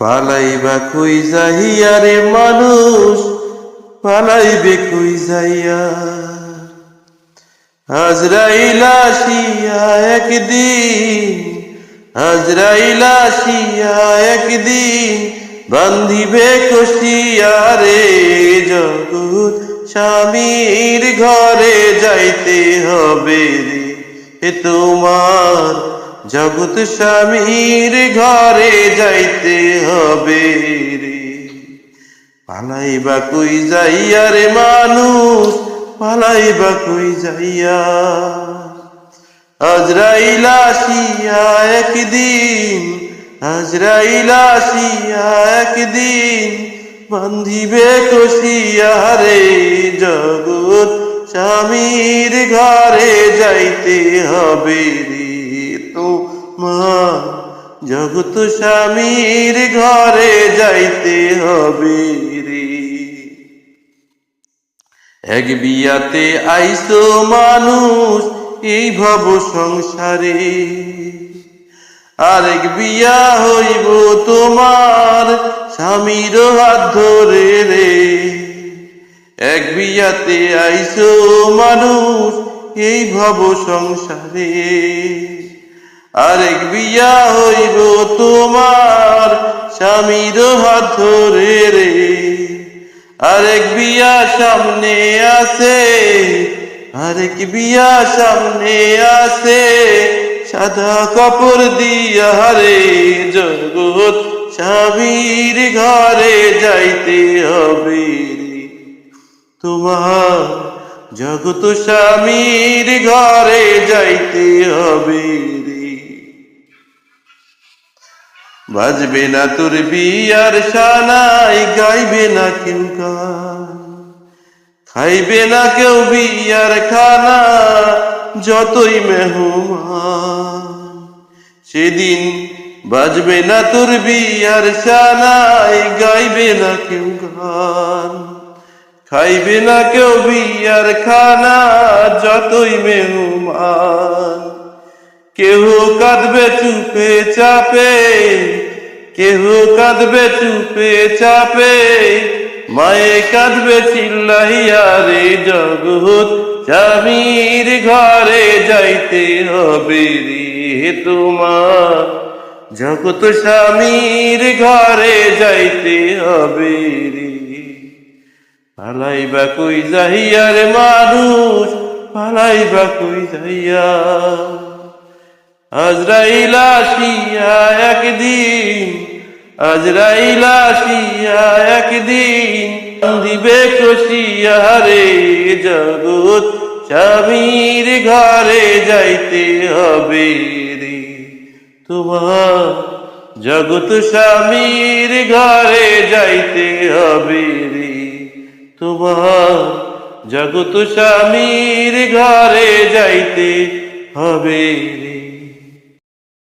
পালাইবা কই যাইয়া রে মানুষ, পালাইবে কই যাইয়া। আজরাইল আসিয়া একদিন, আজরাইল আসিয়া একদিন বান্ধিবে কষিয়া রে। জগৎ স্বামীর ঘরে যাইতে হবে রে তোমার, জগৎ স্বামীর ঘরে যাইতে হবে রে। পালাইবা কই যাইয়া রে মানুষ, পালাইবা কই যাইয়া। আজরাইল আসিয়া একদিন, আজরাইল আসিয়া একদিন বান্ধিবে কষিয়া রে। জগৎ স্বামীর ঘরে যাইতে হবে রে তোমার, জগৎ স্বামীর ঘরে যাইতে হবে রে। এক বিয়াতে আইসো মানুষ এই ভব সংসারে, আরেক বিয়া হইব তোমার স্বামীর হাত ধরে রে। এক বিয়াতে আইসো মানুষ এই ভব সংসারে, আরেক বিয়া হইব তোমার স্বামীর হাত ধরে রে। আরেক বিয়া সামনে আছে, আরেক বিয়া সামনে আছে সাদা কাপড় দিয়া রে। জগৎ স্বামীর ঘরে যাইতে হবে রে তোমার, জগৎ স্বামীর ঘরে যাইতে হবে রে। বাজবে না তোর বিয়ার সানাই, গাইবে না কেউ গান, খাইবে না কেউ বিয়ার খানা যতই মেহমান। সেদিন বাজবে না তোর বিয়ার সানাই, গাইবে না কেউ গান, খাইবে না কেউ বিয়ার খানা যতই মেহমান। কেহ কাঁদবে চুপে চাপে, কেহ কাঁদবে চুপে চাপে, মায়ে কাঁদবে চিল্লাইয়া রে। জগৎ স্বামীর ঘরে যাইতে হবে রে তোমার, জগৎ স্বামীর ঘরে যাইতে হবে রে। পালাইবা কই যাইয়া রে মানুষ, পালাইবা কই যাইয়া। আজরাইল আসিয়া একদিন, আজরাইল আসিয়া একদিন বান্ধিবে কষিয়া রে। জগৎ স্বামীর ঘরে যাইতে হবে রে তোমার, জগৎ স্বামীর ঘরে যাইতে হবে রে তোমার, জগৎ স্বামীর ঘরে যাইতে হবে রে।